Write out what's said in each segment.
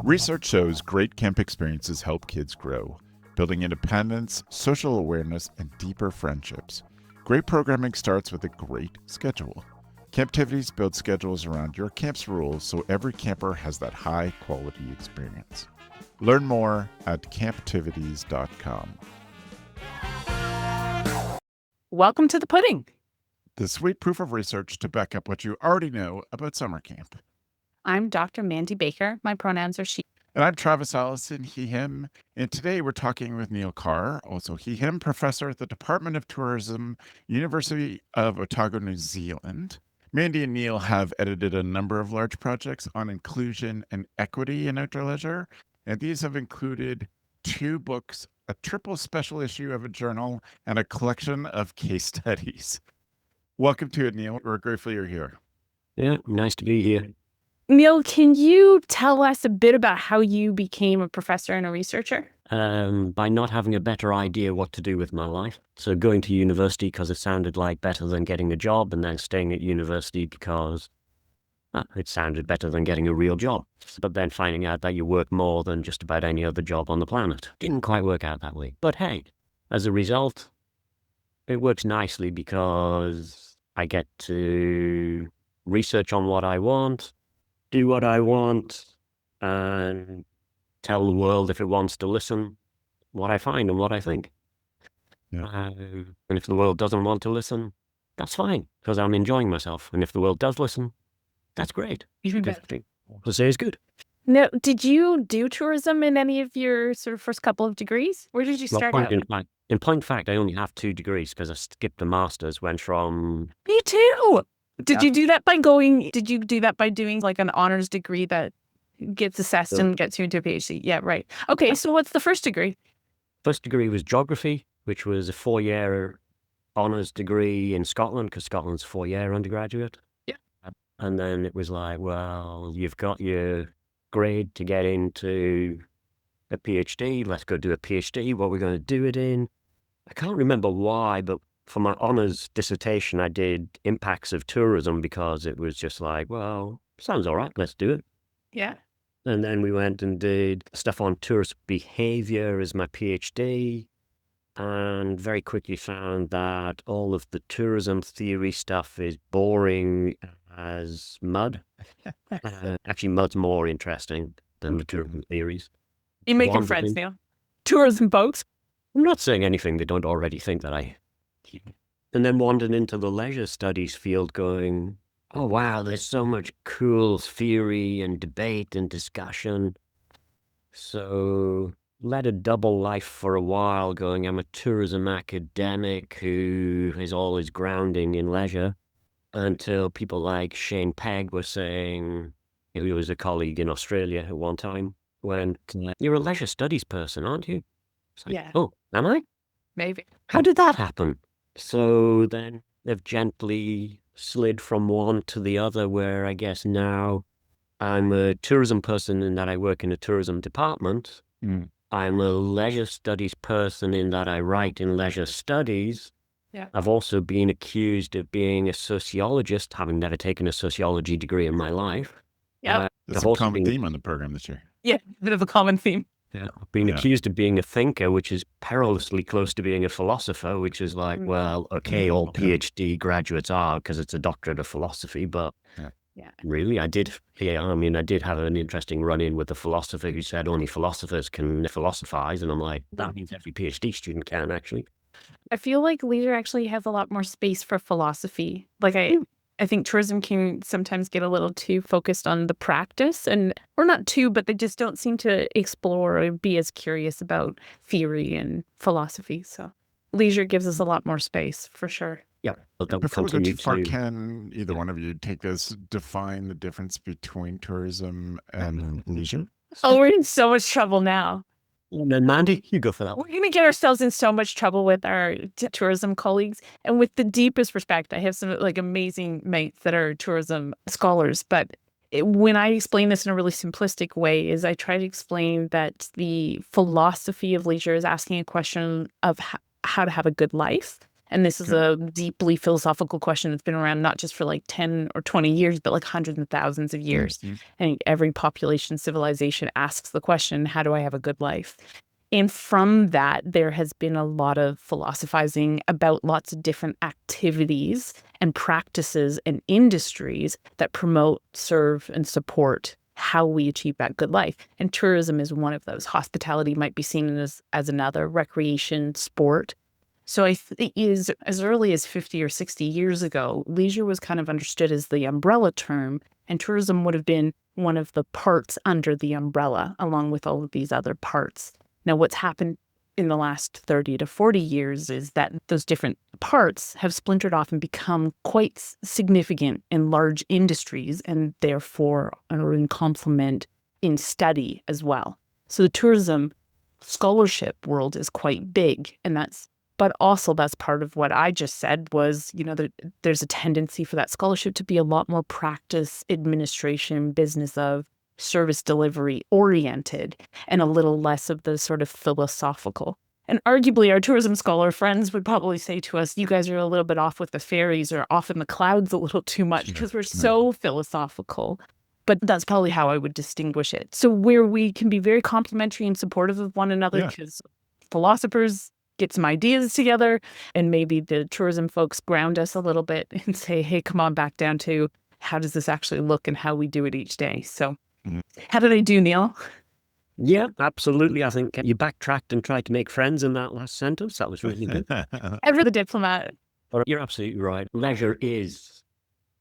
Research shows great camp experiences help kids grow, building independence, social awareness, and deeper friendships. Great programming starts with a great schedule. Camptivities build schedules around your camp's rules so every camper has that high-quality experience. Learn more at camptivities.com. Welcome to the pudding. The sweet proof of research to back up what you already know about summer camp. I'm Dr. Mandi Baker. My pronouns are she. And I'm Travis Allison, he, him. And today we're talking with Neil Carr, also he, him, professor at the Department of Tourism, University of Otago, New Zealand. Mandi and Neil have edited a number of large projects on inclusion and equity in outdoor leisure. And these have included 2 books, a triple special issue of a journal, and a collection of case studies. Welcome to it, Neil. We're grateful you're here. Yeah, nice to be here. Neil, can you tell us a bit about how you became a professor and a researcher? By not having a better idea what to do with my life. So going to university because it sounded like better than getting a job, and then staying at university because it sounded better than getting a real job. But then finding out that you work more than just about any other job on the planet. Didn't quite work out that way. But hey, as a result, it works nicely because I get to research on what I want, do what I want, and tell the world, if it wants to listen, what I find and what I think. Yeah. And if the world doesn't want to listen, that's fine, because I'm enjoying myself. And if the world does listen, that's great. Even better. To say is good. Now, did you do tourism in any of your sort of first couple of degrees? Where did you start out? In point of fact, I only have 2 degrees because I skipped a master's, went from... Me too! Did you do that by doing like an honors degree that gets assessed and gets you into a PhD? Yeah, right. Okay, so what's the first degree? First degree was geography, which was a 4-year honors degree in Scotland, because Scotland's 4-year undergraduate. Yeah. And then it was like, well, you've got your grade to get into a PhD. Let's go do a PhD. What we're going to do it in? I can't remember why, but for my honors dissertation, I did impacts of tourism because it was just like, well, sounds all right. Let's do it. Yeah. And then we went and did stuff on tourist behavior as my PhD, and very quickly found that all of the tourism theory stuff is boring as mud. Actually, mud's more interesting than the tourism theories. You're making friends, Neil. Tourism folks. I'm not saying anything they don't already think that I... And then wandered into the leisure studies field going, oh, wow, there's so much cool theory and debate and discussion. So led a double life for a while going, I'm a tourism academic who is always grounding in leisure, until people like Shane Pegg were saying, he was a colleague in Australia at one time, went, you're a leisure studies person, aren't you? It's like, Yeah. Oh, am I? Maybe. How did that happen? So then they've gently slid from one to the other, where I guess now I'm a tourism person in that I work in a tourism department. I'm a leisure studies person in that I write in leisure studies. Yeah. I've also been accused of being a sociologist, having never taken a sociology degree in my life. Yeah. That's a common theme on the program this year. Yeah, a bit of a common theme. Yeah, being accused of being a thinker, which is perilously close to being a philosopher, which is like, well, okay, all PhD graduates are because it's a doctorate of philosophy, but really, I did have an interesting run-in with a philosopher who said only philosophers can philosophize, and I'm like, that means every PhD student can, actually. I feel like leisure actually has a lot more space for philosophy. Like I think tourism can sometimes get a little too focused on the practice, or not too, but they just don't seem to explore or be as curious about theory and philosophy. So leisure gives us a lot more space for sure. Yeah. Before we go too far, can either one of you take this, define the difference between tourism and leisure? Oh, we're in so much trouble now. And then Mandi, you go for that. We're going to get ourselves in so much trouble with our tourism colleagues, and with the deepest respect. I have some like amazing mates that are tourism scholars, but when I explain this in a really simplistic way, is I try to explain that the philosophy of leisure is asking a question of how to have a good life. And this is a deeply philosophical question that's been around not just for like 10 or 20 years, but like hundreds of thousands of years. Mhm. I think every population civilization asks the question, how do I have a good life? And from that, there has been a lot of philosophizing about lots of different activities and practices and industries that promote, serve, and support how we achieve that good life. And tourism is one of those. Hospitality might be seen as another, recreation, sport. So I think is as early as 50 or 60 years ago, leisure was kind of understood as the umbrella term, and tourism would have been one of the parts under the umbrella, along with all of these other parts. Now, what's happened in the last 30 to 40 years is that those different parts have splintered off and become quite significant in large industries, and therefore are in complement in study as well. So the tourism scholarship world is quite big, and but also that's part of what I just said was, there's a tendency for that scholarship to be a lot more practice, administration, business of service delivery oriented, and a little less of the sort of philosophical. And arguably our tourism scholar friends would probably say to us, you guys are a little bit off with the fairies or off in the clouds a little too much because we're so philosophical. But that's probably how I would distinguish it. So where we can be very complementary and supportive of one another because philosophers get some ideas together, and maybe the tourism folks ground us a little bit and say, hey, come on back down to how does this actually look and how we do it each day. So how did I do, Neil? Yeah, absolutely. I think you backtracked and tried to make friends in that last sentence. That was really good. Ever the diplomat. But you're absolutely right. Leisure is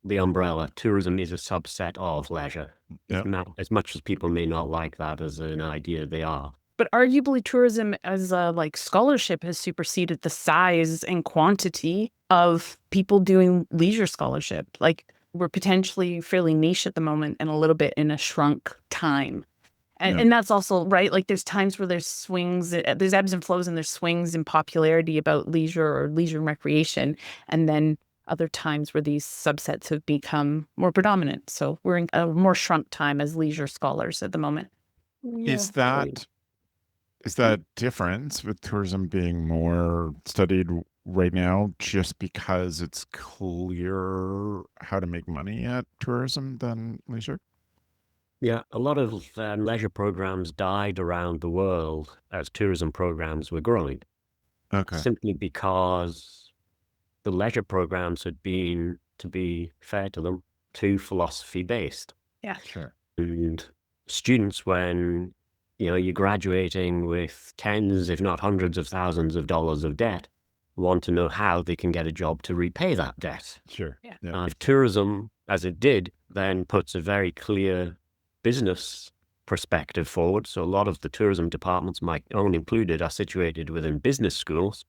the umbrella. Tourism is a subset of leisure. Yep. Now, as much as people may not like that as an idea, they are. But arguably tourism as a scholarship has superseded the size and quantity of people doing leisure scholarship. We're potentially fairly niche at the moment and a little bit in a shrunk time. And that's also, right? There's times where there's swings, there's ebbs and flows, and there's swings in popularity about leisure or leisure and recreation. And then other times where these subsets have become more predominant. So we're in a more shrunk time as leisure scholars at the moment. Is that difference with tourism being more studied right now just because it's clear how to make money at tourism than leisure? Yeah, a lot of leisure programs died around the world as tourism programs were growing. Okay. Simply because the leisure programs had been, to be fair to them, too philosophy-based. Yeah. Sure. And students, when you're graduating with tens, if not hundreds of thousands of dollars of debt, want to know how they can get a job to repay that debt. Sure. Yeah. If tourism, as it did, then puts a very clear business perspective forward. So a lot of the tourism departments, my own included, are situated within business schools,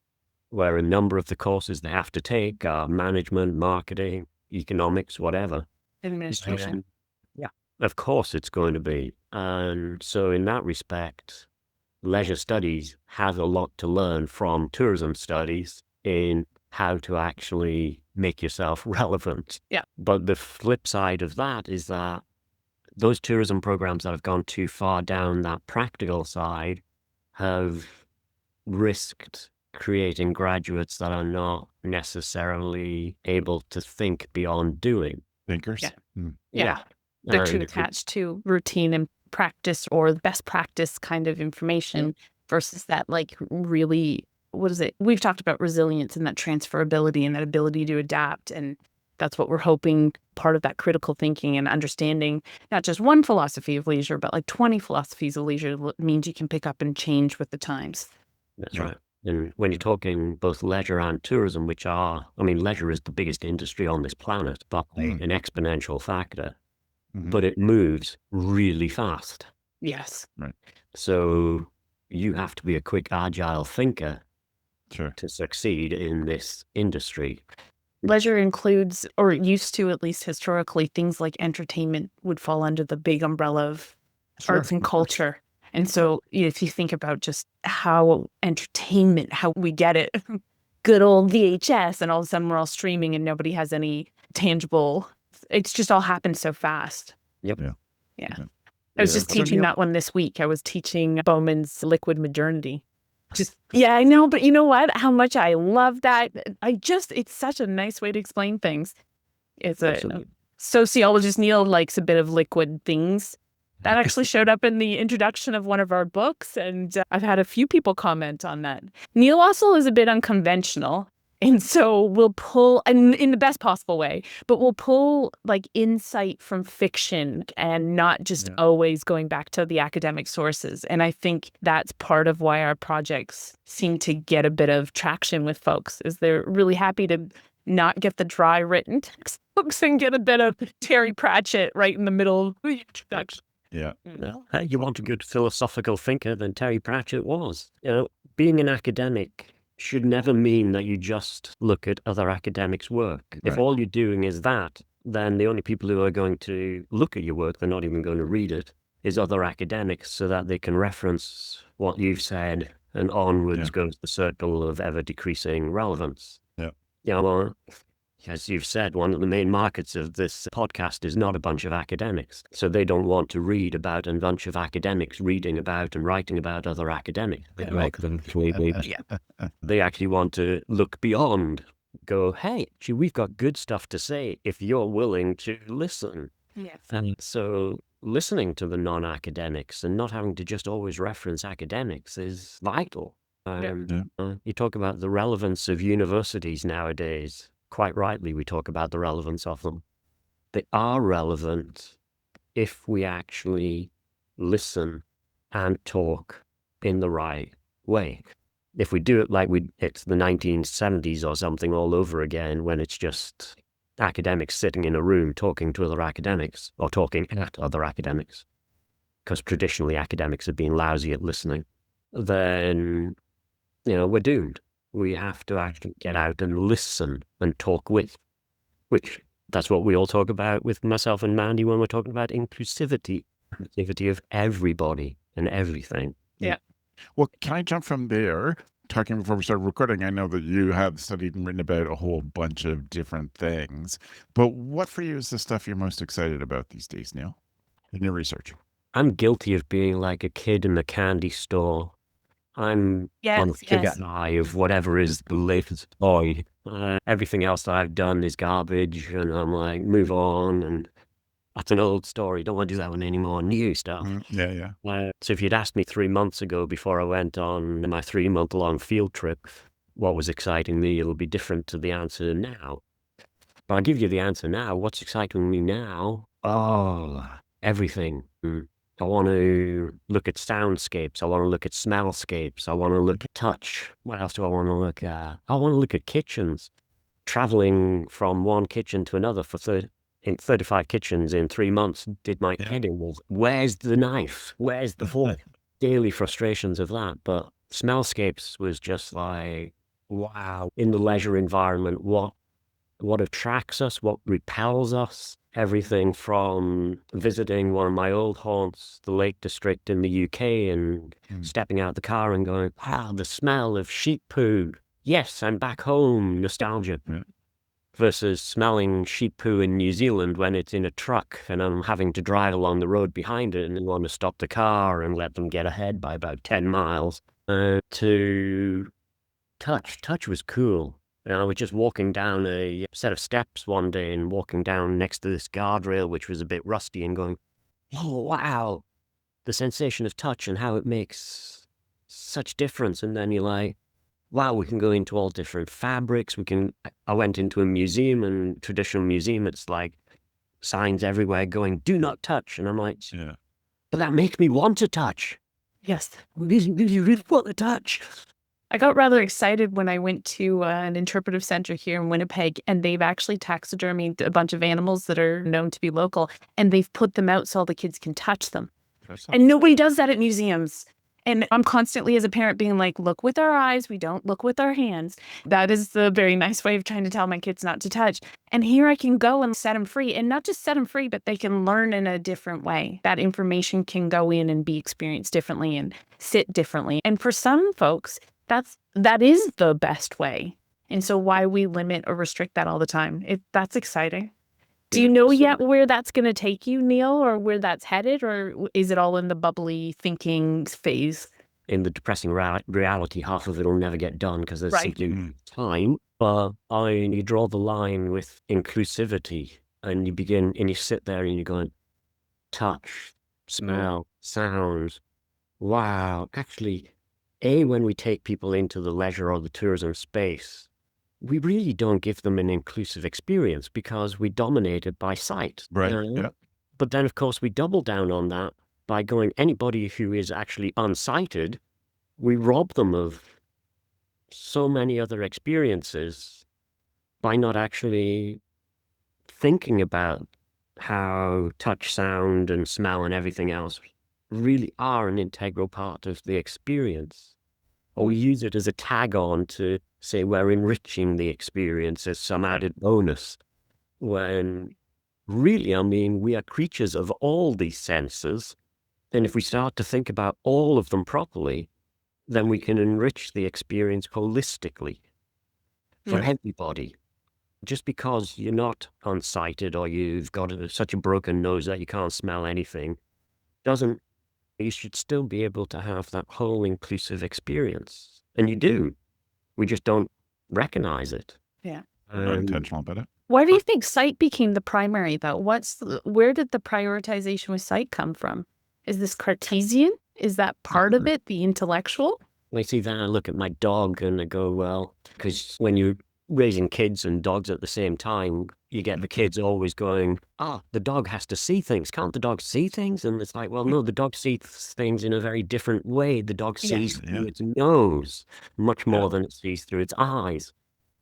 where a number of the courses they have to take are management, marketing, economics, whatever. Administration. Yeah, of course it's going to be. And so in that respect, leisure studies has a lot to learn from tourism studies in how to actually make yourself relevant. Yeah. But the flip side of that is that those tourism programs that have gone too far down that practical side have risked creating graduates that are not necessarily able to think beyond doing. Thinkers? Yeah. They're too attached to routine and practice or best practice kind of information versus that really, what is it? We've talked about resilience and that transferability and that ability to adapt. And that's what we're hoping part of that critical thinking and understanding, not just one philosophy of leisure, but 20 philosophies of leisure means you can pick up and change with the times. That's right. And when you're talking both leisure and tourism, leisure is the biggest industry on this planet by an exponential factor, but it moves really fast. Yes. Right. So you have to be a quick, agile thinker to succeed in this industry. Leisure includes, or used to at least historically, things like entertainment would fall under the big umbrella of arts and culture. And so if you think about just how entertainment, how we get it, good old VHS, and all of a sudden we're all streaming and nobody has any tangible, it's just all happened so fast. Yep. Yeah. I was just teaching that one this week. I was teaching Bowman's liquid modernity. Yeah, I know. But you know what? How much I love that. It's such a nice way to explain things. It's Absolutely. Sociologist Neil likes a bit of liquid things. That actually showed up in the introduction of one of our books, and I've had a few people comment on that. Neil also is a bit unconventional, and so we'll pull, and in the best possible way, but we'll pull like insight from fiction and not just always going back to the academic sources. And I think that's part of why our projects seem to get a bit of traction with folks, is they're really happy to not get the dry written textbooks and get a bit of Terry Pratchett right in the middle of the introduction. Yeah. Well, hey, you want a good philosophical thinker, then Terry Pratchett was. Being an academic should never mean that you just look at other academics' work. If all you're doing is that, then the only people who are going to look at your work, they're not even going to read it, is other academics, so that they can reference what you've said, and onwards goes the circle of ever-decreasing relevance. Well, as you've said, one of the main markets of this podcast is not a bunch of academics. So they don't want to read about a bunch of academics reading about and writing about other academics. They actually want to look beyond, go, hey, actually, we've got good stuff to say if you're willing to listen. Yes. And so listening to the non-academics and not having to just always reference academics is vital. You talk about the relevance of universities nowadays. Quite rightly, we talk about the relevance of them. They are relevant if we actually listen and talk in the right way. If we do it like it's the 1970s or something all over again, when it's just academics sitting in a room talking to other academics or talking at other academics, because traditionally academics have been lousy at listening, then we're doomed. We have to actually get out and listen and talk with, which that's what we all talk about with myself and Mandi when we're talking about inclusivity of everybody and everything. Yeah. Well, can I jump from there? Talking before we started recording, I know that you have studied and written about a whole bunch of different things, but what for you is the stuff you're most excited about these days, Neil, in your research? I'm guilty of being like a kid in the candy store. I'm on the figure eye of whatever is the latest toy. Everything else that I've done is garbage, and I'm like, move on, and that's an old story. Don't want to do that one anymore. New stuff. So if you'd asked me 3 months ago before I went on my 3-month-long field trip, what was exciting me, it'll be different to the answer now. But I'll give you the answer now. What's exciting me now? Oh, everything. I want to look at soundscapes. I want to look at smellscapes. I want to look at touch. What else do I want to look at? I want to look at kitchens. Traveling from one kitchen to another for 35 kitchens in 3 months did my head in. Where's the knife? Where's the fork? Daily frustrations of that. But smellscapes was just like, wow. In the leisure environment, what attracts us, what repels us. Everything from visiting one of my old haunts, the Lake District in the UK, and stepping out the car and going, wow, the smell of sheep poo. Yes, I'm back home, nostalgia. Versus smelling sheep poo in New Zealand when it's in a truck and I'm having to drive along the road behind it and want to stop the car and let them get ahead by about 10 miles. To touch. Touch was cool. I was just walking down a set of steps one day and walking down next to this guardrail, which was a bit rusty, and going, oh, wow, the sensation of touch and how it makes such difference. And then you're like, wow, we can go into all different fabrics. I went into a museum, and traditional museum, it's like signs everywhere going, do not touch. And I'm like, but that makes me want to touch. Yes. You really want to touch. I got rather excited when I went to an interpretive center here in Winnipeg, and they've actually taxidermied a bunch of animals that are known to be local, and they've put them out so all the kids can touch them. And nobody does that at museums. And I'm constantly, as a parent, being like, look with our eyes, we don't look with our hands. That is the very nice way of trying to tell my kids not to touch. And here I can go and set them free, and not just set them free, but they can learn in a different way. That information can go in and be experienced differently and sit differently. And for some folks, that is the best way. And so why we limit or restrict that all the time? That's exciting. Do you know yet where that's going to take you, Neil, or where that's headed, or is it all in the bubbly thinking phase? in the depressing reality, half of it will never get done because there's Right. simply Mm. time. But you draw the line with inclusivity, and you begin, and you sit there and you're going, touch, smell, sounds. Wow. Actually, when we take people into the leisure or the tourism space, we really don't give them an inclusive experience because we dominate it by sight. Right. Yeah. But then, of course, we double down on that by going, anybody who is actually unsighted, we rob them of so many other experiences by not actually thinking about how touch, sound, and smell and everything else really are an integral part of the experience. Or we use it as a tag on to say we're enriching the experience as some added bonus, when really, I mean, we are creatures of all these senses. And if we start to think about all of them properly, then we can enrich the experience holistically for Yeah. everybody. Just because you're not unsighted or you've got such a broken nose that you can't smell anything, you should still be able to have that whole inclusive experience. And you do. We just don't recognize it. Yeah. We're not intentional about it. Why do you think sight became the primary, though? Where did the prioritization with sight come from? Is this Cartesian? Is that part of it, the intellectual? I see that, I look at my dog and I go, well, because when you're raising kids and dogs at the same time, you get the kids always going, the dog has to see things. Can't the dog see things? And it's like, well, no, the dog sees things in a very different way. The dog sees through its nose much more than it sees through its eyes.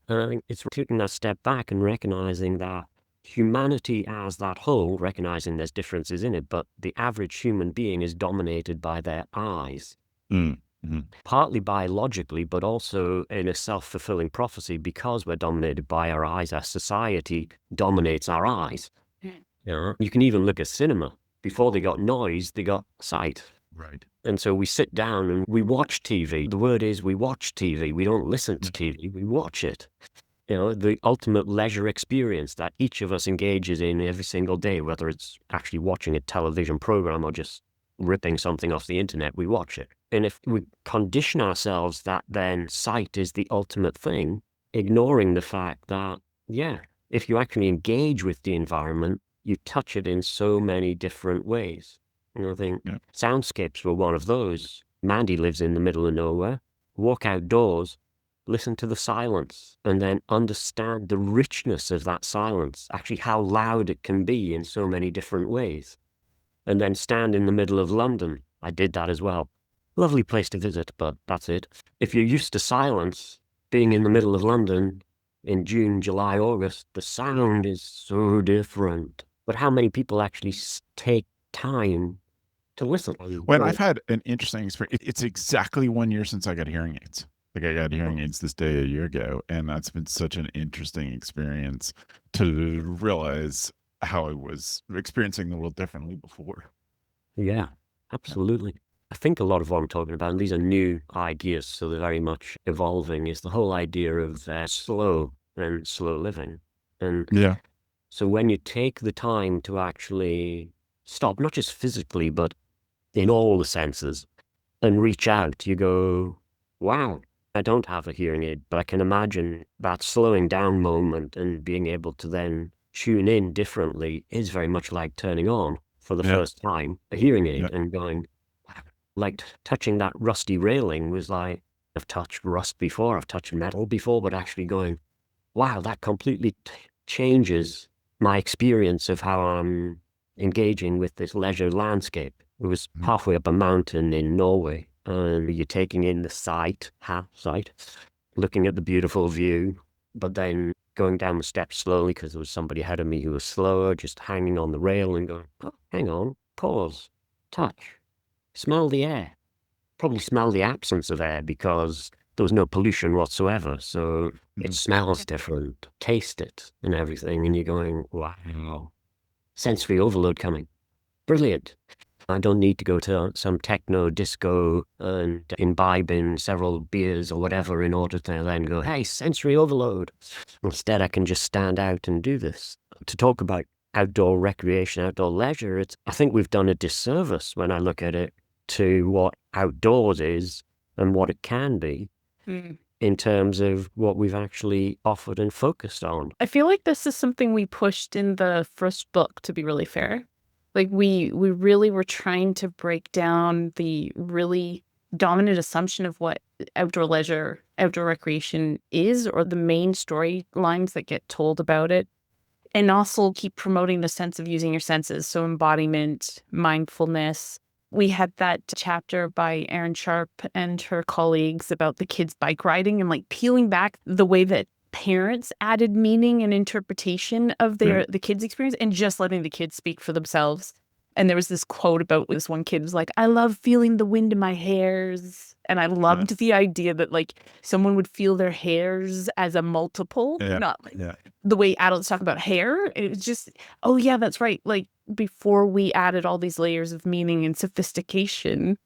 And I think it's taking that step back and recognizing that humanity as that whole, recognizing there's differences in it, but the average human being is dominated by their eyes. Partly biologically, but also in a self-fulfilling prophecy, because we're dominated by our eyes, our society dominates our eyes. You can even look at cinema. Before they got noise, they got sight. Right. And so we sit down and we watch TV. The word is we watch TV. We don't listen to TV, we watch it. The ultimate leisure experience that each of us engages in every single day, whether it's actually watching a television program or just ripping something off the internet, we watch it. And if we condition ourselves that then sight is the ultimate thing, ignoring the fact that, if you actually engage with the environment, you touch it in so many different ways. I think soundscapes were one of those. Mandi lives in the middle of nowhere. Walk outdoors, listen to the silence, and then understand the richness of that silence, actually how loud it can be in so many different ways. And then stand in the middle of London. I did that as well. Lovely place to visit, but that's it. If you're used to silence, being in the middle of London in June, July, August, the sound is so different. But how many people actually take time to listen? Well, I've had an interesting experience. It's exactly 1 year since I got hearing aids. Like I got hearing aids this day a year ago, and that's been such an interesting experience to realize how I was experiencing the world differently before. Yeah, absolutely. I think a lot of what I'm talking about, and these are new ideas, so they're very much evolving, is the whole idea of slow and slow living. And so when you take the time to actually stop, not just physically, but in all the senses, and reach out, you go, wow, I don't have a hearing aid, but I can imagine that slowing down moment and being able to then tune in differently is very much like turning on for the first time a hearing aid and going, like touching that rusty railing was like, I've touched rust before, I've touched metal before, but actually going, wow, that completely changes my experience of how I'm engaging with this leisure landscape. It was halfway up a mountain in Norway, and you're taking in the sight, looking at the beautiful view, but then going down the steps slowly because there was somebody ahead of me who was slower, just hanging on the rail and going, oh, hang on, pause, touch, smell the air. Probably smell the absence of air because there was no pollution whatsoever. So it smells different, taste it and everything. And you're going, wow, sensory overload coming. Brilliant. I don't need to go to some techno disco and imbibe in several beers or whatever in order to then go, hey, sensory overload. Instead, I can just stand out and do this. To talk about outdoor recreation, outdoor leisure, I think we've done a disservice when I look at it to what outdoors is and what it can be in terms of what we've actually offered and focused on. I feel like this is something we pushed in the first book, to be really fair. Like we really were trying to break down the really dominant assumption of what outdoor leisure, outdoor recreation is, or the main storylines that get told about it. And also keep promoting the sense of using your senses. So embodiment, mindfulness. We had that chapter by Erin Sharp and her colleagues about the kids bike riding and like peeling back the way that parents added meaning and interpretation of the kids' experience and just letting the kids speak for themselves. And there was this quote about this one kid was like, I love feeling the wind in my hairs. And I loved the idea that like someone would feel their hairs as a multiple, not like the way adults talk about hair. It was just, oh yeah, that's right. Like before we added all these layers of meaning and sophistication,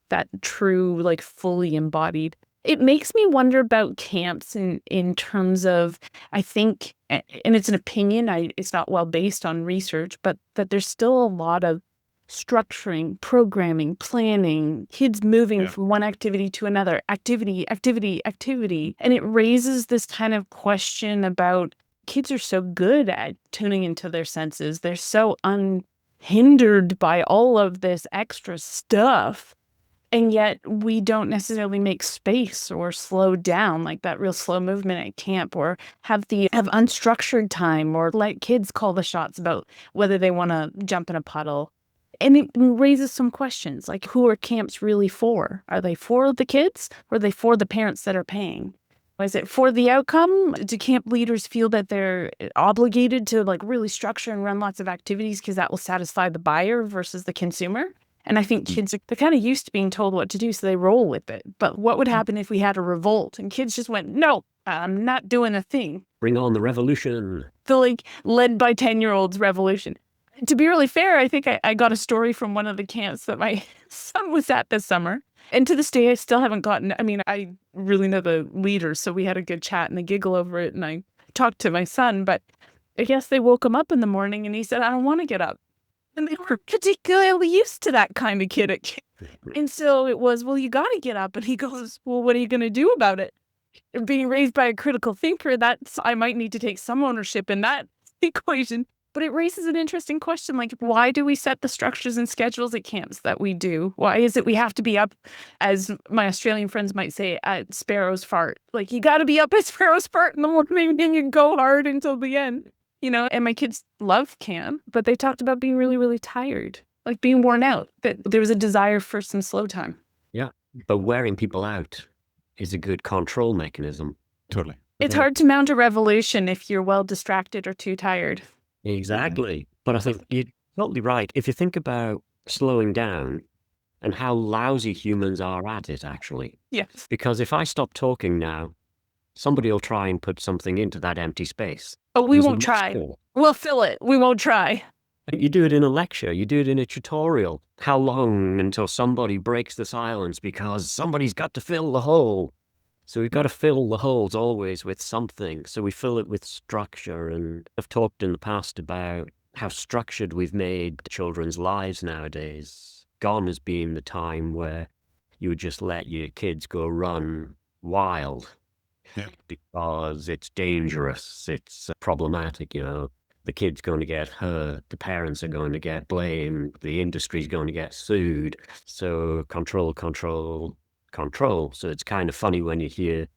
that true, like fully embodied. It makes me wonder about camps in terms of, I think, and it's an opinion, it's not well based on research, but that there's still a lot of structuring, programming, planning, kids moving from one activity to another, activity. And it raises this kind of question about kids are so good at tuning into their senses. They're so unhindered by all of this extra stuff. And yet we don't necessarily make space or slow down like that real slow movement at camp, or have unstructured time, or let kids call the shots about whether they want to jump in a puddle. And it raises some questions like, who are camps really for? Are they for the kids, or are they for the parents that are paying? Is it for the outcome? Do camp leaders feel that they're obligated to like really structure and run lots of activities because that will satisfy the buyer versus the consumer? And I think kids they're kind of used to being told what to do, so they roll with it. But what would happen if we had a revolt and kids just went, no, I'm not doing a thing? Bring on the revolution. The like led by 10-year-olds revolution. To be really fair, I think I got a story from one of the camps that my son was at this summer. And to this day, I still haven't gotten, I mean, I really know the leaders, so we had a good chat and a giggle over it. And I talked to my son, but I guess they woke him up in the morning and he said, I don't want to get up. And they were particularly used to that kind of kid at camp. And so it was, well, you got to get up. And he goes, well, what are you going to do about it? Being raised by a critical thinker, I might need to take some ownership in that equation. But it raises an interesting question, like, why do we set the structures and schedules at camps that we do? Why is it we have to be up, as my Australian friends might say, at sparrow's fart? Like, you got to be up at sparrow's fart in the morning and you go hard until the end. You know, and my kids love camp, but they talked about being really, really tired, like being worn out, that there was a desire for some slow time. Yeah, but wearing people out is a good control mechanism. Totally. It's hard to mount a revolution if you're well distracted or too tired. Exactly. But I think you're totally right. If you think about slowing down and how lousy humans are at it, actually. Yes. Because if I stop talking now, somebody will try and put something into that empty space. Oh, we won't try. We'll fill it. We won't try. You do it in a lecture. You do it in a tutorial. How long until somebody breaks the silence because somebody's got to fill the hole? So we've got to fill the holes always with something. So we fill it with structure. And I've talked in the past about how structured we've made children's lives nowadays. Gone has been the time where you would just let your kids go run wild. Yeah. Because it's dangerous, it's problematic, you know. The kid's going to get hurt, the parents are going to get blamed, the industry's going to get sued. So control. So it's kind of funny when you hear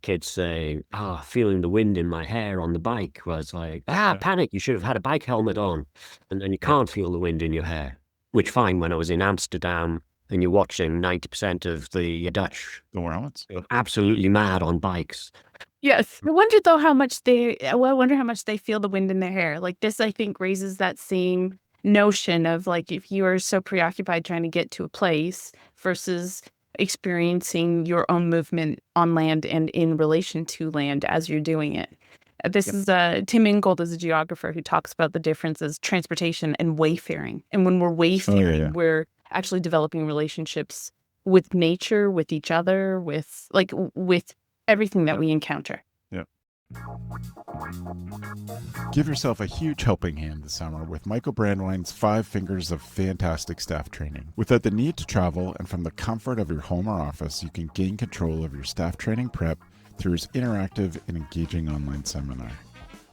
kids say, feeling the wind in my hair on the bike. Well, it's like, panic, you should have had a bike helmet on. And then you can't feel the wind in your hair. Which fine, when I was in Amsterdam, and you're watching 90% of the Dutch Go absolutely mad on bikes. Yes. I wonder though how much they feel the wind in their hair. Like this, I think, raises that same notion of like, if you are so preoccupied trying to get to a place versus experiencing your own movement on land and in relation to land as you're doing it. This is Tim Ingold is a geographer who talks about the differences transportation and wayfaring. And when we're wayfaring, we're actually developing relationships with nature, with each other, with everything that we encounter. Yeah. Give yourself a huge helping hand this summer with Michael Brandine's 5 Fingers of Fantastic Staff Training. Without the need to travel and from the comfort of your home or office, you can gain control of your staff training prep through his interactive and engaging online seminar.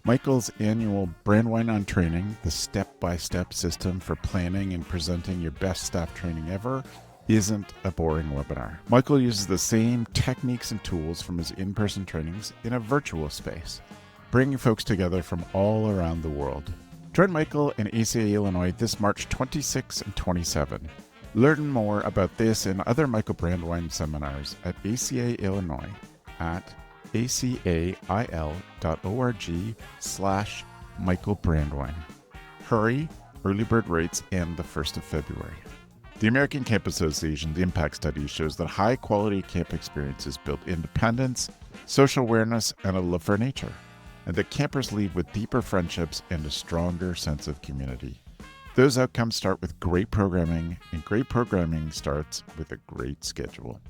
Michael's annual Brandwine on Training, the step-by-step system for planning and presenting your best staff training ever, isn't a boring webinar. Michael uses the same techniques and tools from his in-person trainings in a virtual space, bringing folks together from all around the world. Join Michael in ACA Illinois this March 26 and 27. Learn more about this and other Michael Brandwine seminars at ACA Illinois at acail.org/Michael Brandwine. Hurry, early bird rates end the 1st of February. The American Camp Association, the Impact Study, shows that high-quality camp experiences build independence, social awareness, and a love for nature, and that campers leave with deeper friendships and a stronger sense of community. Those outcomes start with great programming, and great programming starts with a great schedule.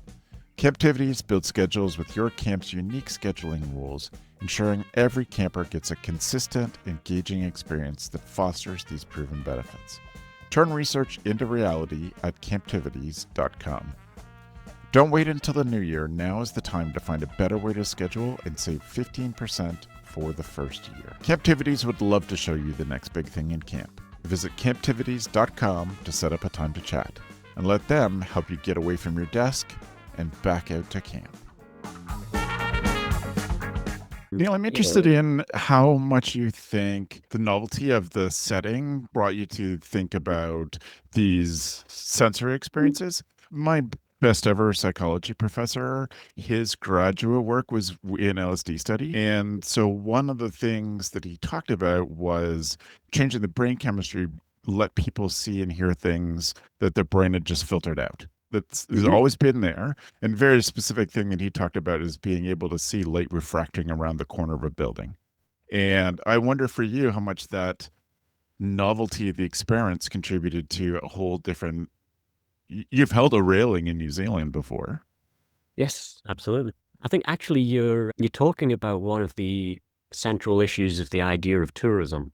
Camptivities build schedules with your camp's unique scheduling rules, ensuring every camper gets a consistent, engaging experience that fosters these proven benefits. Turn research into reality at camptivities.com. Don't wait until the new year. Now is the time to find a better way to schedule and save 15% for the first year. Camptivities would love to show you the next big thing in camp. Visit camptivities.com to set up a time to chat, and let them help you get away from your desk and back out to camp. Neil, I'm interested in how much you think the novelty of the setting brought you to think about these sensory experiences. My best ever psychology professor, his graduate work was in LSD study. And so one of the things that he talked about was changing the brain chemistry, let people see and hear things that their brain had just filtered out. That's always been there. And a very specific thing that he talked about is being able to see light refracting around the corner of a building. And I wonder for you how much that novelty of the experience contributed to a whole different. You've held a railing in New Zealand before. Yes, absolutely. I think actually you're talking about one of the central issues of the idea of tourism.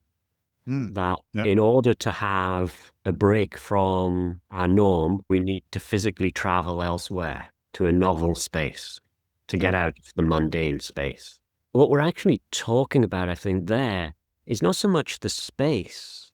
That in order to have a break from our norm, we need to physically travel elsewhere to a novel space to get out of the mundane space. What we're actually talking about, I think, there is not so much the space,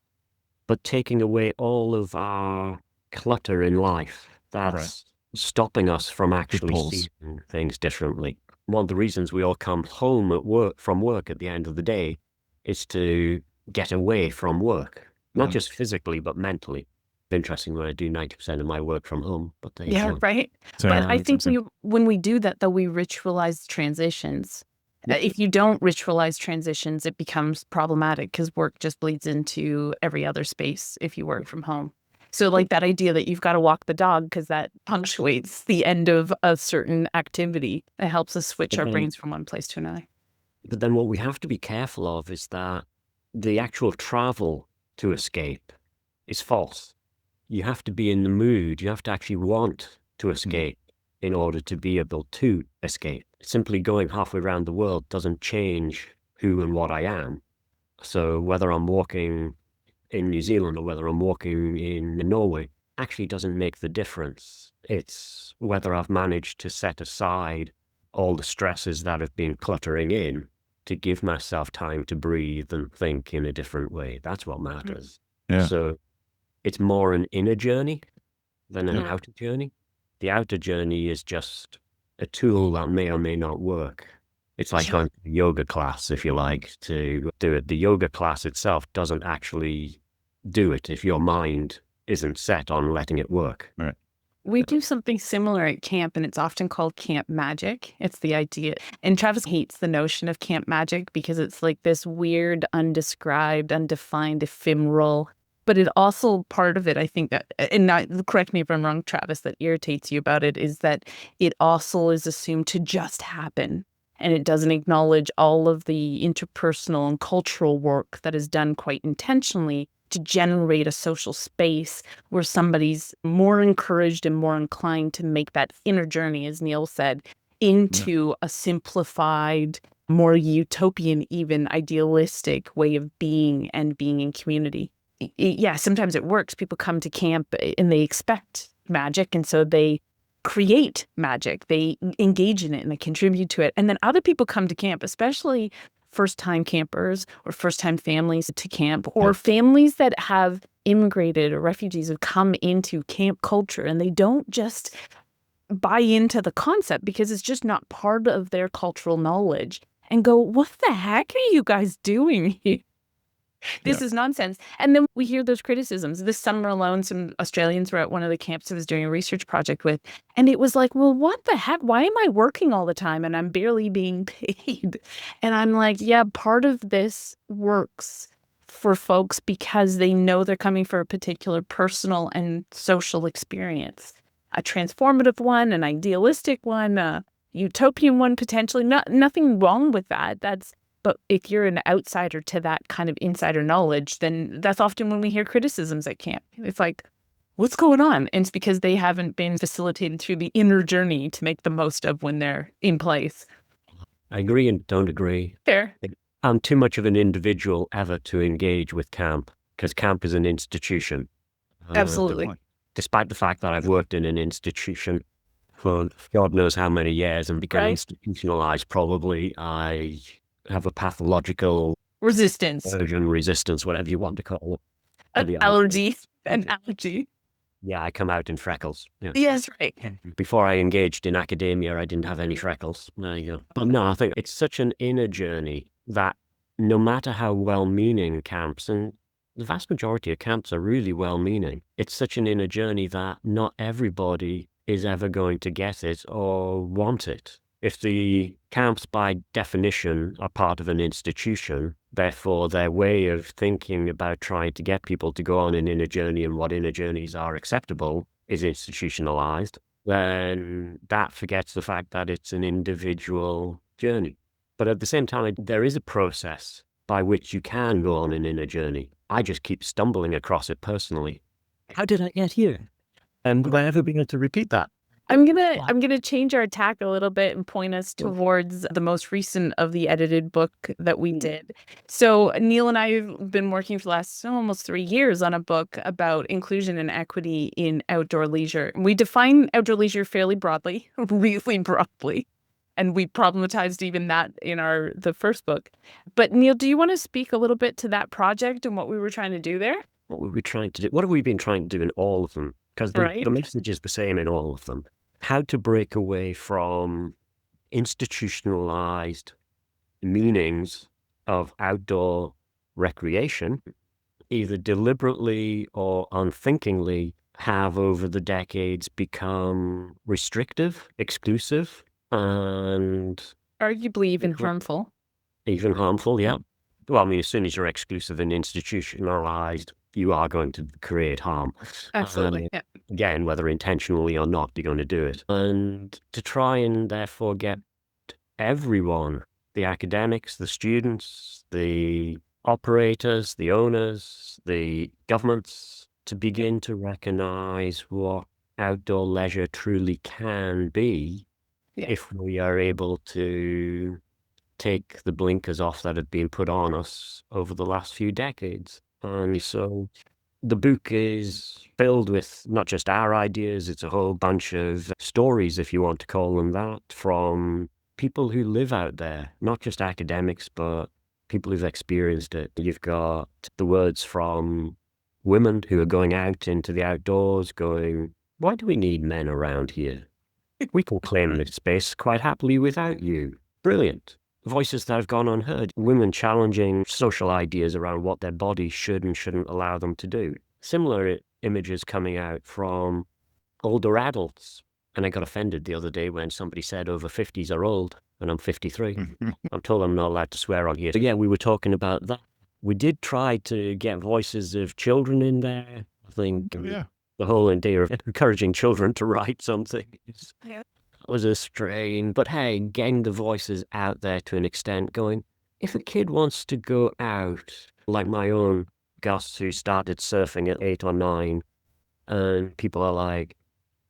but taking away all of our clutter in life that's stopping us from actually seeing things differently. One of the reasons we all come home from work at the end of the day is to get away from work, not just physically, but mentally. Interesting when I do 90% of my work from home. But right. But I think when we do that, though, we ritualize transitions. If you don't ritualize transitions, it becomes problematic because work just bleeds into every other space if you work from home. So like that idea that you've got to walk the dog because that punctuates the end of a certain activity, it helps us switch our brains from one place to another. But then what we have to be careful of is that the actual travel to escape is false. You have to be in the mood. You have to actually want to escape in order to be able to escape. Simply going halfway around the world doesn't change who and what I am. So whether I'm walking in New Zealand or whether I'm walking in Norway actually doesn't make the difference. It's whether I've managed to set aside all the stresses that have been cluttering in to give myself time to breathe and think in a different way. That's what matters. So it's more an inner journey than an outer journey. The outer journey is just a tool that may or may not work. It's like going to a yoga class, if you like, to do it. The yoga class itself doesn't actually do it if your mind isn't set on letting it work. Right. We do something similar at camp, and it's often called camp magic. It's the idea. And Travis hates the notion of camp magic because it's like this weird, undescribed, undefined, ephemeral. But it also, part of it, I think that, and correct me if I'm wrong, Travis, that irritates you about it, is that it also is assumed to just happen. And it doesn't acknowledge all of the interpersonal and cultural work that is done quite intentionally to generate a social space where somebody's more encouraged and more inclined to make that inner journey, as Neil said, into a simplified, more utopian, even idealistic way of being and being in community. Yeah, sometimes it works. People come to camp and they expect magic, and so they create magic. They engage in it and they contribute to it. And then other people come to camp, especially first-time campers or first-time families to camp, or families that have immigrated or refugees have come into camp culture, and they don't just buy into the concept because it's just not part of their cultural knowledge, and go, what the heck are you guys doing here? This is nonsense. And then we hear those criticisms. This summer alone, some Australians were at one of the camps I was doing a research project with. And it was like, well, what the heck? Why am I working all the time and I'm barely being paid? And I'm like, yeah, part of this works for folks because they know they're coming for a particular personal and social experience. A transformative one, an idealistic one, a utopian one, potentially. Nothing wrong with that. But if you're an outsider to that kind of insider knowledge, then that's often when we hear criticisms at camp. It's like, what's going on? And it's because they haven't been facilitated through the inner journey to make the most of when they're in place. I agree and don't agree. Fair. I'm too much of an individual ever to engage with camp, because camp is an institution. Absolutely. Despite the fact that I've worked in an institution for God knows how many years and become institutionalized, probably, I have a pathological resistance, whatever you want to call it. An allergy. Yeah, I come out in freckles. Yeah. Yes, right. Before I engaged in academia, I didn't have any freckles. There you go. But no, I think it's such an inner journey that no matter how well-meaning camps, and the vast majority of camps are really well-meaning, it's such an inner journey that not everybody is ever going to get it or want it. If the camps, by definition, are part of an institution, therefore their way of thinking about trying to get people to go on an inner journey and what inner journeys are acceptable is institutionalized, then that forgets the fact that it's an individual journey. But at the same time, there is a process by which you can go on an inner journey. I just keep stumbling across it personally. How did I get here? And will I ever be able to repeat that? I'm gonna change our tack a little bit and point us towards the most recent of the edited book that we did. So Neil and I have been working for the last almost 3 years on a book about inclusion and equity in outdoor leisure. We define outdoor leisure fairly broadly, really broadly, and we problematized even that in the first book. But Neil, do you want to speak a little bit to that project and what we were trying to do there? What were we trying to do? What have we been trying to do in all of them? Because the message is the same in all of them. How to break away from institutionalized meanings of outdoor recreation, either deliberately or unthinkingly, have over the decades become restrictive, exclusive, and arguably even harmful. Even harmful, yeah. Well, I mean, as soon as you're exclusive and institutionalized, you are going to create harm. Absolutely, yeah. Again, whether intentionally or not, you're going to do it. And to try and therefore get everyone, the academics, the students, the operators, the owners, the governments, to begin to recognize what outdoor leisure truly can be if we are able to take the blinkers off that have been put on us over the last few decades. And so the book is filled with not just our ideas, it's a whole bunch of stories, if you want to call them that, from people who live out there, not just academics, but people who've experienced it. You've got the words from women who are going out into the outdoors going, why do we need men around here? We can claim this space quite happily without you. Brilliant. Voices that have gone unheard. Women challenging social ideas around what their bodies should and shouldn't allow them to do. Similar images coming out from older adults. And I got offended the other day when somebody said over 50s are old, and I'm 53. I'm told I'm not allowed to swear on here. So yeah, we were talking about that. We did try to get voices of children in there. I think the whole idea of encouraging children to write something was a strain. But hey, getting the voices out there to an extent, going, if a kid wants to go out, like my own Gus who started surfing at 8 or 9, and people are like,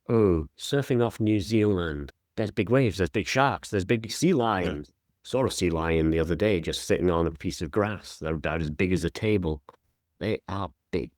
oh, surfing off New Zealand, there's big waves, there's big sharks, there's big sea lions. Saw a sea lion the other day just sitting on a piece of grass. They're about as big as a table. They are big.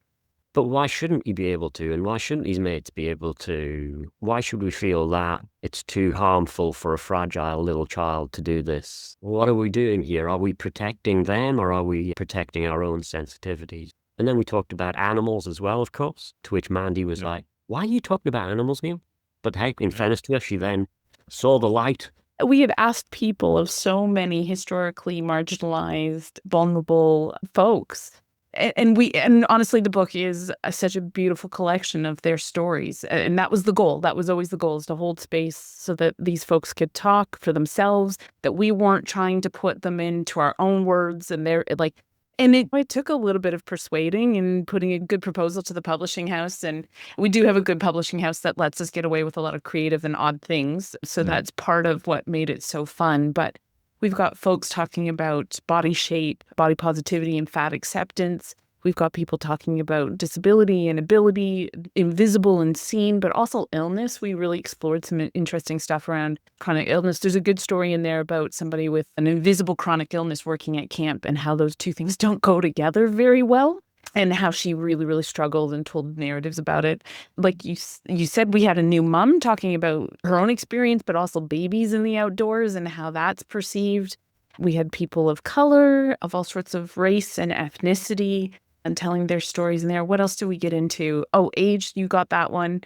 But why shouldn't he be able to? And why shouldn't his mates be able to? Why should we feel that it's too harmful for a fragile little child to do this? What are we doing here? Are we protecting them, or are we protecting our own sensitivities? And then we talked about animals as well, of course, to which Mandi was like, why are you talking about animals, Neil? But hey, in fairness to her, she then saw the light. We had asked people of so many historically marginalized, vulnerable folks. And honestly, the book is such a beautiful collection of their stories. And that was the goal. That was always the goal, is to hold space so that these folks could talk for themselves, that we weren't trying to put them into our own words. And they're like, and it took a little bit of persuading and putting a good proposal to the publishing house. And we do have a good publishing house that lets us get away with a lot of creative and odd things. So that's part of what made it so fun. But we've got folks talking about body shape, body positivity, and fat acceptance. We've got people talking about disability and ability, invisible and seen, but also illness. We really explored some interesting stuff around chronic illness. There's a good story in there about somebody with an invisible chronic illness working at camp and how those two things don't go together very well, and how she really, really struggled and told narratives about it. Like you said, we had a new mom talking about her own experience, but also babies in the outdoors and how that's perceived. We had people of color, of all sorts of race and ethnicity, and telling their stories in there. What else do we get into? Oh, age, you got that one.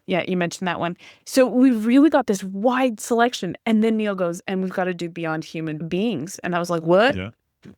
Yeah, you mentioned that one. So we've really got this wide selection. And then Neil goes, and we've got to do beyond human beings. And I was like, what? Yeah.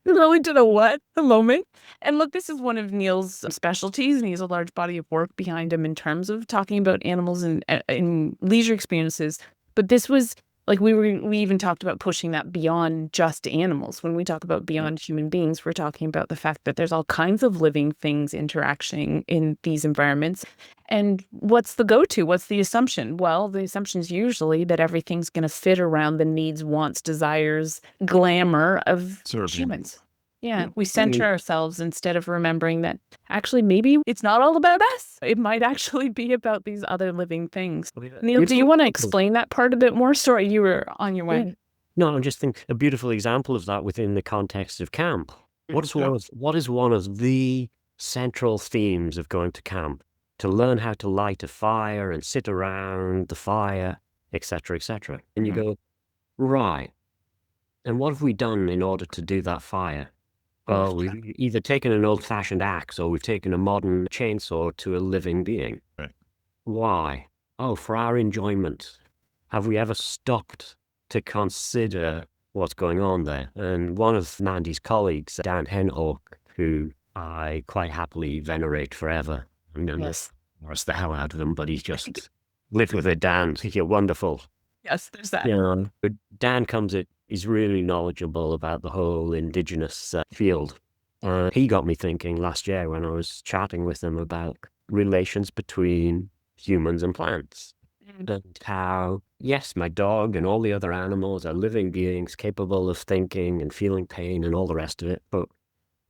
No, we did a what? A moment. And look, this is one of Neil's specialties, and he has a large body of work behind him in terms of talking about animals and in leisure experiences. But this was like we even talked about pushing that beyond just animals. When we talk about beyond human beings, we're talking about the fact that there's all kinds of living things interacting in these environments. And what's the go-to? What's the assumption? Well, the assumption is usually that everything's going to fit around the needs, wants, desires, glamour of humans. Yeah, we center ourselves instead of remembering that actually maybe it's not all about us. It might actually be about these other living things. Neil, do you want to explain that part a bit more? Sorry, you were on your way. No, I just think a beautiful example of that within the context of camp. What is one of the central themes of going to camp? To learn how to light a fire and sit around the fire, etc., etc. And you go, right. And what have we done in order to do that fire? Well, we've either taken an old-fashioned axe or we've taken a modern chainsaw to a living being. Right. Why? Oh, for our enjoyment. Have we ever stopped to consider what's going on there? And one of Mandi's colleagues, Dan Henhawk, who I quite happily venerate forever. I'm going to force the hell out of him, but he's just live with it, Dan. You're wonderful. Yes, there's that. Yeah, but Dan he's really knowledgeable about the whole Indigenous field. He got me thinking last year when I was chatting with him about relations between humans and plants. And how, yes, my dog and all the other animals are living beings capable of thinking and feeling pain and all the rest of it. But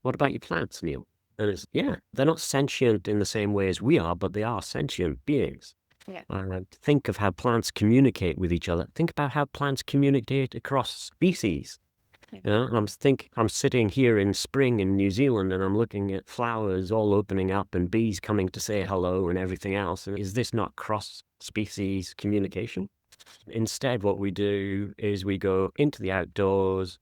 what about your plants, Neil? And it's, they're not sentient in the same way as we are, but they are sentient beings. Yeah. Think of how plants communicate with each other. Think about how plants communicate across species. You know, I'm sitting here in spring in New Zealand and I'm looking at flowers all opening up and bees coming to say hello and everything else. And is this not cross-species communication? Instead, what we do is we go into the outdoors,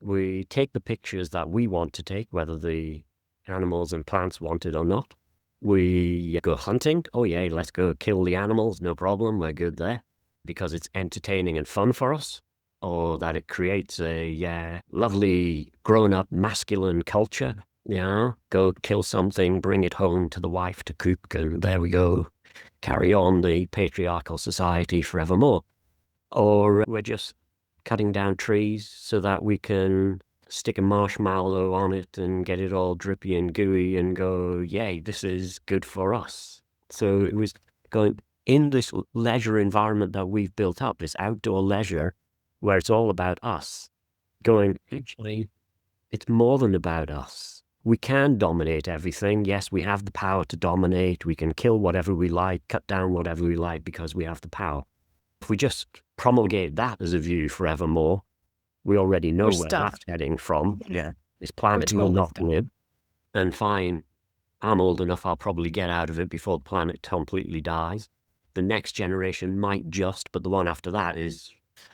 we take the pictures that we want to take, whether the animals and plants want it or not. We go hunting. Oh yeah, let's go kill the animals. No problem. We're good there because it's entertaining and fun for us. Or that it creates a lovely grown-up masculine culture. You know, go kill something, bring it home to the wife to cook, and there we go. Carry on the patriarchal society forevermore. Or we're just cutting down trees so that we can stick a marshmallow on it and get it all drippy and gooey and go, yay, this is good for us. So it was going in this leisure environment that we've built up, this outdoor leisure, where it's all about us, going, actually, it's more than about us. We can dominate everything. Yes, we have the power to dominate. We can kill whatever we like, cut down whatever we like because we have the power. If we just promulgate that as a view forevermore, We already know We're where that's stuffed. heading from. Yeah. This planet will totally not stuffed. live. And fine, I'm old enough, I'll probably get out of it before the planet completely dies. The next generation might just, but the one after that is.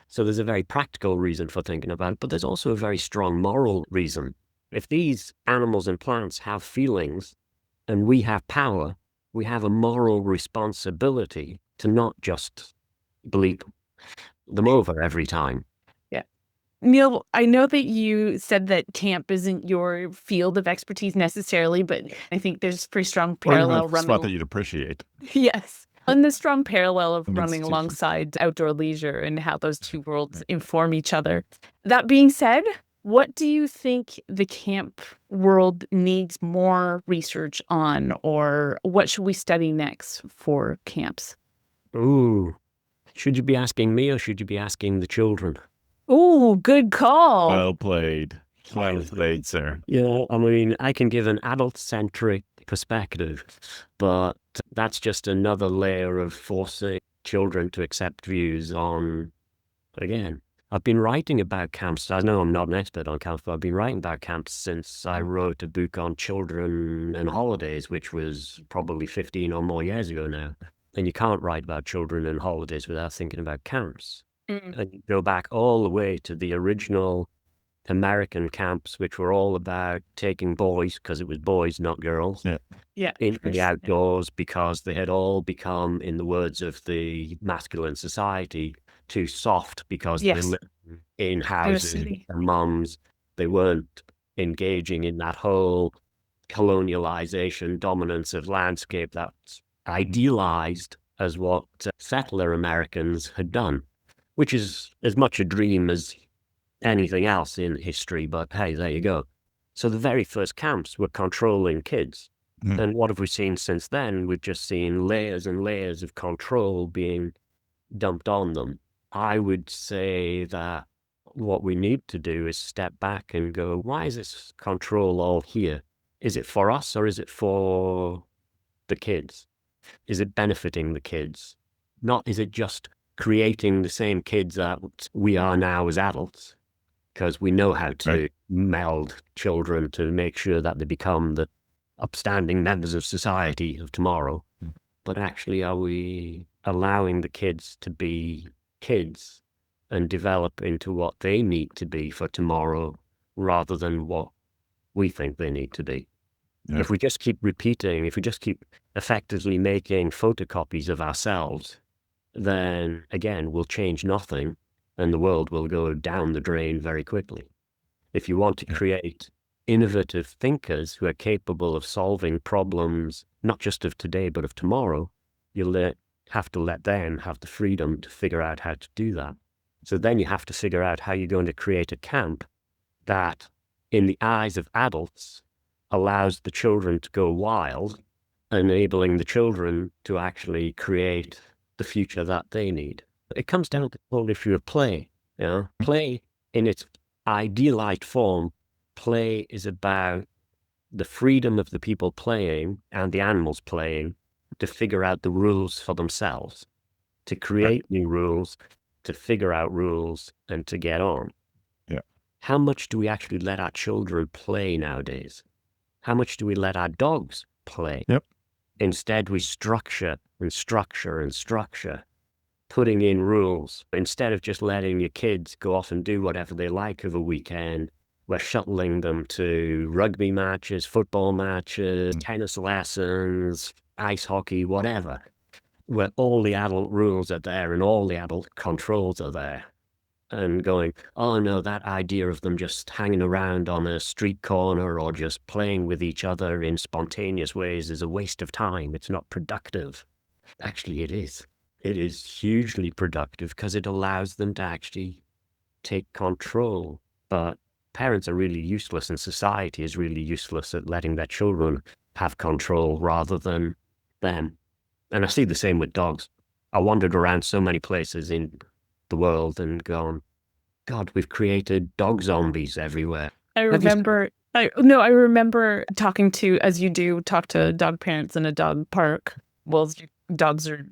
So there's a very practical reason for thinking about it, but there's also a very strong moral reason. If these animals and plants have feelings and we have power, we have a moral responsibility to not just bleep them over every time. Neil, I know that you said that camp isn't your field of expertise necessarily, but I think there's pretty strong Or even parallel a spot that running. you'd appreciate. Yes. And the strong parallel of An running institution. alongside outdoor leisure and how those two worlds inform each other. That being said, what do you think the camp world needs more research on, or what should we study next for camps? Ooh, should you be asking me or should you be asking the children? Ooh, good call. Well played. Well played, sir. Yeah, I mean, I can give an adult-centric perspective, but that's just another layer of forcing children to accept views on, again, I've been writing about camps. I know I'm not an expert on camps, but I've been writing about camps since I wrote a book on children and holidays, which was probably 15 or more years ago now. And you can't write about children and holidays without thinking about camps. And you go back all the way to the original American camps, which were all about taking boys, because it was boys, not girls, into the outdoors, because they had all become, in the words of the masculine society, too soft because they lived in houses and moms. They weren't engaging in that whole colonialization, dominance of landscape that's idealized as what settler Americans had done, which is as much a dream as anything else in history, but hey, there you go. So the very first camps were controlling kids. And what have we seen since then? We've just seen layers and layers of control being dumped on them. I would say that what we need to do is step back and go, why is this control all here? Is it for us or is it for the kids? Is it benefiting the kids? Not, is it just creating the same kids that we are now as adults? Because we know how to meld children to make sure that they become the upstanding members of society of tomorrow. But actually, are we allowing the kids to be kids and develop into what they need to be for tomorrow rather than what we think they need to be? If we just keep repeating, if we just keep effectively making photocopies of ourselves, then again, we'll change nothing and the world will go down the drain very quickly. If you want to create innovative thinkers who are capable of solving problems, not just of today, but of tomorrow, you'll have to let them have the freedom to figure out how to do that. So then you have to figure out how you're going to create a camp that, in the eyes of adults, allows the children to go wild, enabling the children to actually create the future that they need. It comes down to the whole issue of play. You know? Play in its idealized form, play is about the freedom of the people playing and the animals playing to figure out the rules for themselves, to create new rules, to figure out rules, and to get on. How much do we actually let our children play nowadays? How much do we let our dogs play? Instead, we structure and structure and structure, putting in rules. Instead of just letting your kids go off and do whatever they like over a weekend, we're shuttling them to rugby matches, football matches, tennis lessons, ice hockey, whatever, where all the adult rules are there and all the adult controls are there. And going, oh no, that idea of them just hanging around on a street corner or just playing with each other in spontaneous ways is a waste of time. It's not productive. Actually, it is. It is hugely productive because it allows them to actually take control. But parents are really useless and society is really useless at letting their children have control rather than them. And I see the same with dogs. I wandered around so many places in the world and gone, God, we've created dog zombies everywhere. I remember talking to, as you do, talk to dog parents in a dog park while dogs are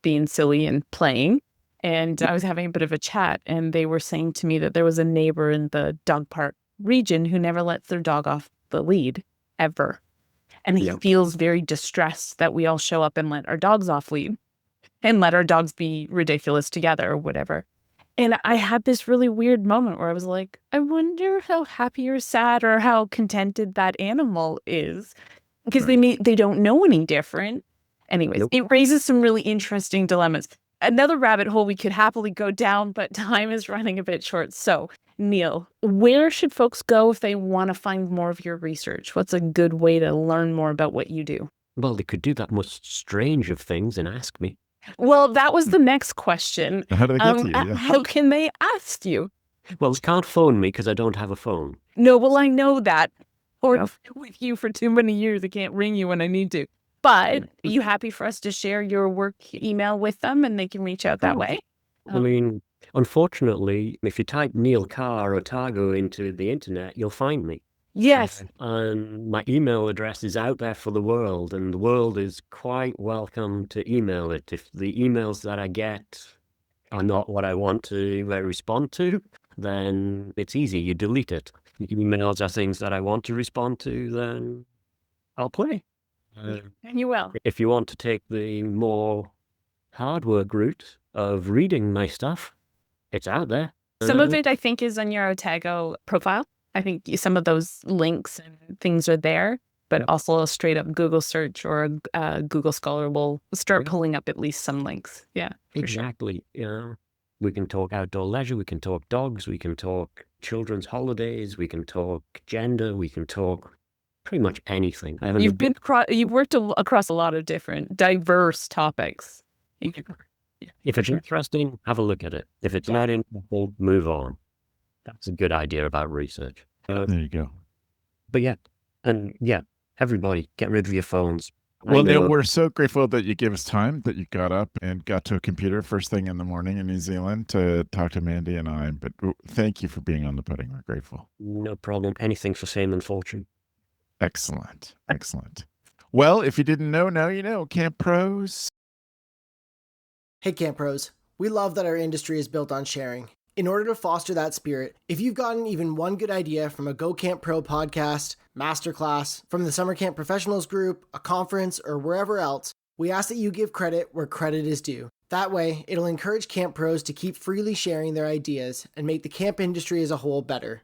being silly and playing. And I was having a bit of a chat, and they were saying to me that there was a neighbor in the dog park region who never lets their dog off the lead ever. And he feels very distressed that we all show up and let our dogs off lead and let our dogs be ridiculous together or whatever. And I had this really weird moment where I was like, I wonder how happy or sad or how contented that animal is, because they don't know any different. Anyways, it raises some really interesting dilemmas. Another rabbit hole we could happily go down, but time is running a bit short. So, Neil, where should folks go if they want to find more of your research? What's a good way to learn more about what you do? Well, they could do that most strange of things and ask me. Well, that was the next question. How do they get to you? Yeah. How can they ask you? Well, they can't phone me because I don't have a phone. No, well, I know that. Or I've been with you for too many years. I can't ring you when I need to. But are you happy for us to share your work email with them and they can reach out that way? I mean, unfortunately, if you type Neil Carr Otago into the internet, you'll find me. Yes. And my email address is out there for the world, and the world is quite welcome to email it. If the emails that I get are not what I want to respond to, then it's easy. You delete it. If emails are things that I want to respond to, then I'll play. And you will. If you want to take the more hard work route of reading my stuff, it's out there. Some of it, I think, is on your Otago profile. I think some of those links and things are there, but also a straight up Google search or a Google Scholar will start pulling up at least some links. Yeah, exactly. Sure. We can talk outdoor leisure. We can talk dogs. We can talk children's holidays. We can talk gender. We can talk pretty much anything. You've worked across a lot of different diverse topics. If it's interesting, have a look at it. If it's not interesting, move on. That's a good idea about research. There you go. But everybody, get rid of your phones. Well, Neil, we're so grateful that you gave us time, that you got up and got to a computer first thing in the morning in New Zealand to talk to Mandi and I. But thank you for being on the pudding. We're grateful. No problem. Anything for fame and fortune. Excellent. Excellent. Well, if you didn't know, now you know. Camp Pros. Hey, Camp Pros. We love that our industry is built on sharing. In order to foster that spirit, if you've gotten even one good idea from a Go Camp Pro podcast, masterclass, from the Summer Camp Professionals group, a conference, or wherever else, we ask that you give credit where credit is due. That way, it'll encourage Camp Pros to keep freely sharing their ideas and make the camp industry as a whole better.